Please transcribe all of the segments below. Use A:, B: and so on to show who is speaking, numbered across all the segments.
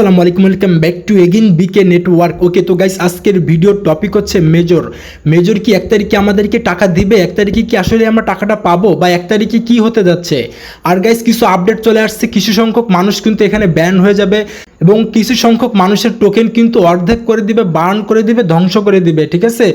A: আসসালামু আলাইকুম, welcome back to again BK network. Okay, তো গাইস আজকের ভিডিওর টপিক হচ্ছে মেজর কি 1 তারিখে আমাদেরকে টাকা দিবে? 1 তারিখে কি আসলে আমরা টাকাটা পাবো, বা 1 তারিখে কি হতে যাচ্ছে? আর গাইস কিছু আপডেট চলে আসছে, কিছু সংখ্যক মানুষ কিন্তু এখানে ব্যান হয়ে যাবে এবং কিছু সংখ্যক মানুষের টোকেন কিন্তু অর্ধেক করে দিবে, বার্ন করে দিবে, ধ্বংস করে দিবে। ঠিক আছে,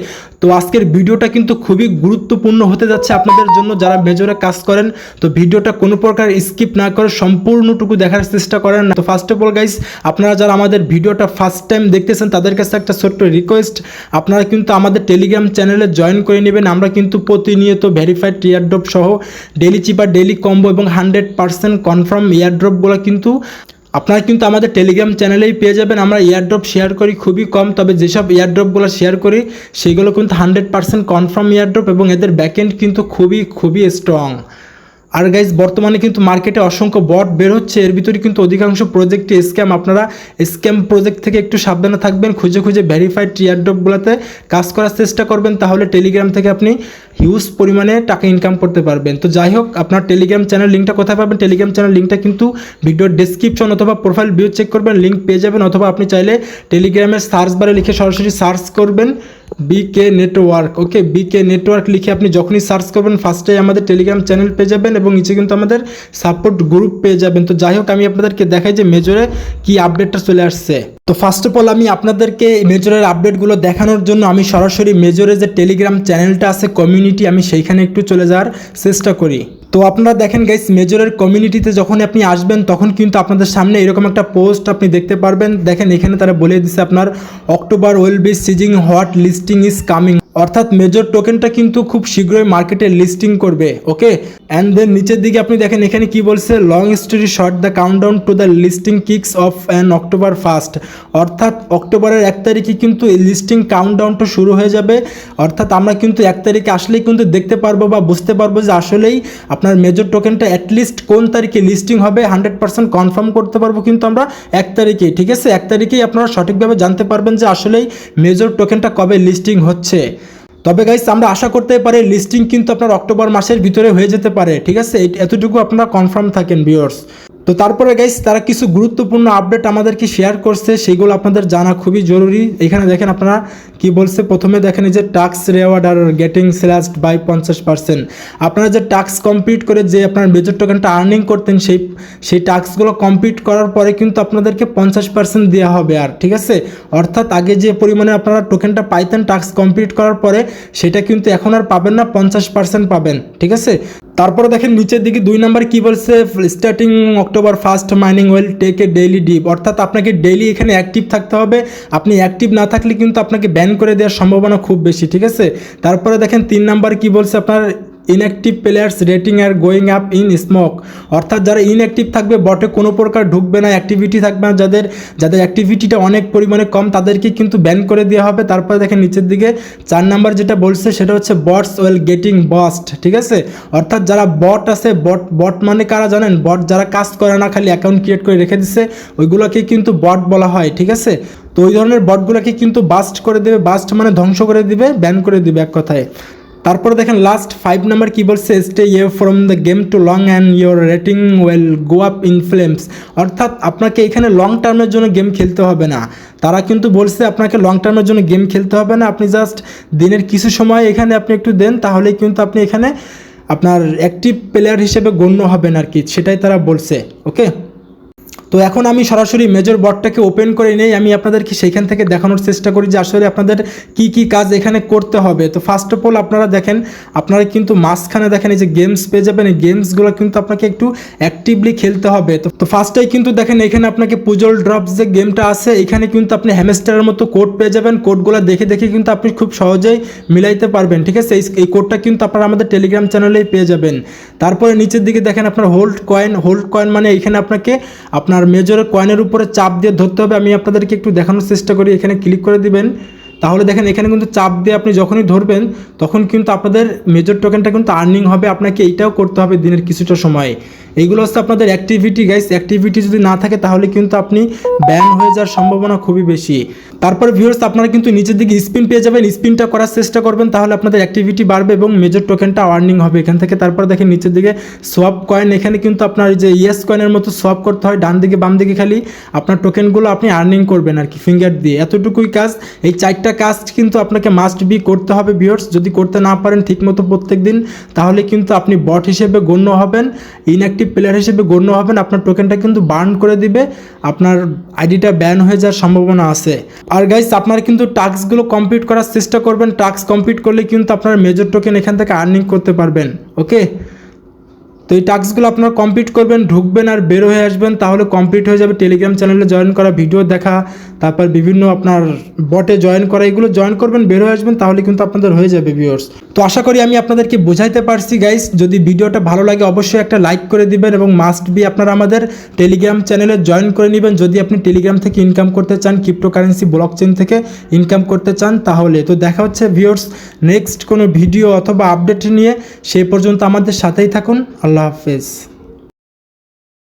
A: তো আজকের ভিডিওটা কিন্তু খুবই গুরুত্বপূর্ণ হতে যাচ্ছে আপনাদের জন্য যারা মেজরে কাজ করেন। তো ভিডিওটা কোনো প্রকার স্কিপ না করে সম্পূর্ণটুকু দেখার চেষ্টা করেন। তো ফার্স্ট অফ অল গাইস, আপনারা যারা আমাদের ভিডিওটা ফার্স্ট টাইম দেখতেছেন তাদের কাছে একটা ছোট্ট রিকোয়েস্ট, আপনারা কিন্তু আমাদের টেলিগ্রাম চ্যানেলে জয়েন করে নেবেন। আমরা কিন্তু প্রতিনিয়ত ভেরিফাইড এয়ারড্রপ সহ ডেলি চিপার, ডেলি কম্বো এবং 100% কনফার্ম এয়ারড্রপগুলো কিন্তু আপনারা কিন্তু আমাদের টেলিগ্রাম চ্যানেলেই পেয়ে যাবেন। আমরা এয়ারড্রপ শেয়ার করি খুবই কম, তবে যেসব এয়ারড্রপগুলো শেয়ার করি সেগুলো কিন্তু 100% কনফার্ম এয়ারড্রপ এবং এদের ব্যাকএন্ড কিন্তু খুবই স্ট্রং। আর গাইজ বর্তমানে কিন্তু মার্কেটে অসংখ্য বট বের হচ্ছে, এর ভিতরে কিন্তু অধিকাংশ প্রজেক্টে স্ক্যাম। আপনারা স্ক্যাম প্রজেক্ট থেকে একটু সাবধানে থাকবেন, খুঁজে ভেরিফাইড এয়ারড্রপগুলোতে কাজ করার চেষ্টা করবেন, তাহলে টেলিগ্রাম থেকে আপনি হিউজ পরিমাণে টাকা ইনকাম করতে পারবেন। তো যাই হোক, আপনার টেলিগ্রাম চ্যানেল লিঙ্কটা কোথায় পাবেন? টেলিগ্রাম চ্যানেল লিঙ্কটা কিন্তু ভিডিওর ডেসক্রিপশন অথবা প্রোফাইল ভিউ চেক করবেন, লিঙ্ক পেয়ে যাবেন। অথবা আপনি চাইলে টেলিগ্রামের সার্চ বারে লিখে সরাসরি সার্চ করবেন বিকে নেটওয়ার্ক। ওকে, বিকে নেটওয়ার্ক লিখে আপনি যখনই সার্চ করবেন ফার্স্টে আমাদের টেলিগ্রাম চ্যানেল পেয়ে যাবেন এবং নিচে কিন্তু আমাদের সাপোর্ট গ্রুপ পেয়ে যাবেন। তো যাই হোক, আমি আপনাদেরকে দেখাই যে মেজরে কি আপডেটটা চলে আসছে। তো ফার্স্ট অফ অল আমি আপনাদেরকে মেজরের আপডেটগুলো দেখানোর জন্য আমি সরাসরি মেজরে যে টেলিগ্রাম চ্যানেলটা আছে, কমিউনিটি, আমি সেইখানে একটু চলে যাওয়ার চেষ্টা করি। তো আপনারা দেখেন গাইস, মেজরের কমিউনিটিতে যখন আপনি আসবেন তখন কিন্তু আপনাদের সামনে এরকম একটা পোস্ট আপনি দেখতে পারবেন। দেখেন এখানে তারা বলে দিচ্ছে আপনার October will be seizing what listing is coming, অর্থাৎ মেজর টোকেনটা কিন্তু খুব শীঘ্রই মার্কেটে লিস্টিং করবে। ওকে, অ্যান্ড দেন নিচের দিকে আপনি দেখেন এখানে কি বলছে, long story short, the countdown to the listing kicks of an October 1, অর্থাৎ অক্টোবরের 1 তারিখে কিন্তু এই লিস্টিং কাউন্টডাউনটা শুরু হয়ে যাবে। অর্থাৎ আমরা কিন্তু 1 তারিখে আসলেই কিন্তু দেখতে পারবো বা বুঝতে পারবো যে আসলেই আপনার মেজর টোকেনটা অ্যাটলিস্ট কোন তারিখে লিস্টিং হবে 100% কনফার্ম করতে পারবো কিন্তু আমরা 1 তারিখেই। ঠিক আছে, 1 তারিখেই আপনারা সঠিকভাবে জানতে পারবেন যে আসলেই মেজর টোকেনটা কবে লিস্টিং হচ্ছে। তবে গাইস আমরা আশা করতে পারি লিস্টিং কিন্তু আপনার অক্টোবর মাসের ভিতরে হয়ে যেতে পারে। ঠিক আছে, এতটুকু আপনারা কনফার্ম থাকেন ভিউয়ার্স। তো তারপরে গাইস তারা কিছু গুরুত্বপূর্ণ আপডেট আমাদেরকে শেয়ার করছে, সেগুলো আপনাদের জানা খুবই জরুরি। এখানে দেখেন আপনারা কি বলছে, প্রথমে দেখেন এই যে task reward are getting slashed by 50%। আপনারা যে টাস্ক কমপ্লিট করে যে আপনার মেজর টোকেনটা আর্নিং করতেন সেই টাস্কগুলো কমপ্লিট করার পরে কিন্তু আপনাদেরকে 50% দেওয়া হবে। আর ঠিক আছে, অর্থাৎ আগে যে পরিমাণে আপনারা টোকেনটা পাইতেন টাস্ক কমপ্লিট করার পরে সেটা কিন্তু এখন আর পাবেন না, 50% পাবেন। ঠিক আছে, তারপরে দেখেন নিচের দিকে 2 নম্বর কি বলছে, starting October 1 mining will take a daily dip, অর্থাৎ আপনাকে ডেইলি এখানে অ্যাক্টিভ থাকতে হবে। আপনি অ্যাক্টিভ না থাকলে কিন্তু আপনাকে ব্যান করে দেওয়ার সম্ভাবনা খুব বেশি। ঠিক আছে, তারপরে দেখেন 3 নম্বর কি বলছে, আপনার inactive players rating are going up in smoke, অর্থাৎ যারা ইনঅ্যাক্টিভ থাকবে, বটে কোনো প্রকার ঢুকবে না, অ্যাক্টিভিটি থাকবে না, যাদের অ্যাক্টিভিটিটা অনেক পরিমাণে কম তাদেরকে কিন্তু ব্যান করে দেওয়া হবে। তারপরে দেখেন নিচের দিকে 4 নাম্বার যেটা বলছে সেটা হচ্ছে বটস ওয়েল গেটিং বস্ট। ঠিক আছে, অর্থাৎ যারা বট আছে, বট মানে কারা জানেন? বট যারা কাজ করে না, খালি অ্যাকাউন্ট ক্রিয়েট করে রেখে দিচ্ছে, ওইগুলোকে কিন্তু বট বলা হয়। ঠিক আছে, তো ওই ধরনের বটগুলোকে কিন্তু বাস্ট করে দেবে, বাস্ট মানে ধ্বংস করে দিবে, ব্যান করে দিবে এক কথায়। তারপরে দেখেন লাস্ট 5 নাম্বার কি বলছে, stay away from the game too long and your rating will go up in flames, অর্থাৎ আপনাকে এখানে লং টার্মের জন্য গেম খেলতে হবে না। তারা কিন্তু বলছে আপনাকে লং টার্মের জন্য গেম খেলতে হবে না, আপনি জাস্ট দিনের কিছু সময় এখানে আপনি একটু দেন, তাহলেই কিন্তু আপনি এখানে আপনার অ্যাক্টিভ প্লেয়ার হিসেবে গণ্য হবেন আর কি, সেটাই তারা বলছে। ওকে, তো এখন আমি সরাসরি মেজর বটটাকে ওপেন করে নেই, আমি আপনাদেরকে সেইখান থেকে দেখানোর চেষ্টা করি যে আসলে আপনাদের কি কাজ এখানে করতে হবে। তো ফার্স্ট অফ অল আপনারা দেখেন, আপনারা কিন্তু মাঝখানে দেখেন এই যে গেমস পেয়ে যাবেন, এই গেমসগুলো কিন্তু আপনাকে একটু অ্যাক্টিভলি খেলতে হবে। তো ফার্স্টেই কিন্তু দেখেন এখানে আপনাকে পুজল ড্রপস যে গেমটা আছে, এখানে কিন্তু আপনি হ্যামস্টারের মতো কোড পেয়ে যাবেন। কোডগুলো দেখে কিন্তু আপনি খুব সহজেই মিলাইতে পারবেন। ঠিক আছে, এই কোডটা কিন্তু আপনারা আমাদের টেলিগ্রাম চ্যানেলেই পেয়ে যাবেন। তারপরে নিচের দিকে দেখেন আপনার হোল্ড কয়েন মানে এখানে আপনাকে আপনার মেজরের কয়েনের উপরে চাপ দিয়ে ধরতে হবে। আমি আপনাদেরকে একটু দেখানোর চেষ্টা করি, এখানে ক্লিক করে দিবেন, তাহলে দেখেন এখানে কিন্তু চাপ দিয়ে আপনি যখনই ধরবেন তখন কিন্তু আপনাদের মেজর টোকেনটা কিন্তু আর্নিং হবে। আপনাকে এইটাও করতে হবে দিনের কিছুটা সময়, এইগুলো হচ্ছে আপনাদের অ্যাক্টিভিটি গাইস। অ্যাক্টিভিটি যদি না থাকে তাহলে কিন্তু আপনি ব্যান হয়ে যাওয়ার সম্ভাবনা খুবই বেশি। তারপর ভিউয়ার্স আপনারা কিন্তু নিচের দিকে স্পিন পেয়ে যাবেন, স্পিনটা করার চেষ্টা করবেন, তাহলে আপনাদের অ্যাক্টিভিটি বাড়বে এবং মেজর টোকেনটা আর্নিং হবে এখান থেকে। তারপর দেখেন নিচের দিকে সোয়াপ কয়েন, এখানে কিন্তু আপনার যে ইয়েস কয়েনের মতো সোয়াপ করতে হয়, ডান দিকে বাম দিকে খালি আপনার টোকেনগুলো আপনি আর্নিং করবেন আর কি ফিঙ্গার দিয়ে। এতটুকুই কাজ। এই 4টা কাজ কিন্তু আপনাকে মাস্ট বি করতে হবে ভিউয়ার্স। যদি করতে না পারেন ঠিকমতো প্রত্যেক দিন, তাহলে কিন্তু আপনি বট হিসেবে গণ্য হবেন, ইনঅ্যাক্টিভ প্লেয়ার হিসেবে গণ্য হবেন, আপনার টোকেনটা কিন্তু বার্ন করে দিবে, আপনার আইডিটা ব্যান হয়ে যাওয়ার সম্ভাবনা আছে। আর গাইস আপনারা কিন্তু টাস্কগুলো কমপ্লিট করার চেষ্টা করবেন, টাস্ক কমপ্লিট করলে কিন্তু আপনার মেজর টোকেন এখান থেকে আর্নিং করতে পারবেন। ওকে, তো এই টাস্কগুলো আপনারা কমপ্লিট করবেন, ঢুকবেন আর বের হয়ে আসবেন, তাহলে কমপ্লিট হয়ে যাবে। টেলিগ্রাম চ্যানেলে জয়েন করা, ভিডিও দেখা, তারপর বিভিন্ন আপনার বটে জয়েন করা, এগুলো জয়েন করবেন, বের হয়ে আসবেন, তাহলে কিন্তু আপনাদের হয়ে যাবে ভিউয়ার্স। তো আশা করি আমি আপনাদেরকে বোঝাইতে পারছি গাইস। যদি ভিডিওটা ভালো লাগে অবশ্যই একটা লাইক করে দিবেন এবং মাস্ট বি আপনারা আমাদের টেলিগ্রাম চ্যানেলে জয়েন করে নেবেন যদি আপনি টেলিগ্রাম থেকে ইনকাম করতে চান, ক্রিপ্টোকারেন্সি ব্লকচেন থেকে ইনকাম করতে চান তাহলে। তো দেখা হচ্ছে ভিউয়ার্স নেক্সট কোনো ভিডিও অথবা আপডেট নিয়ে, সেই পর্যন্ত আমাদের সাথেই থাকুন। আল্লাহ হাফেজ।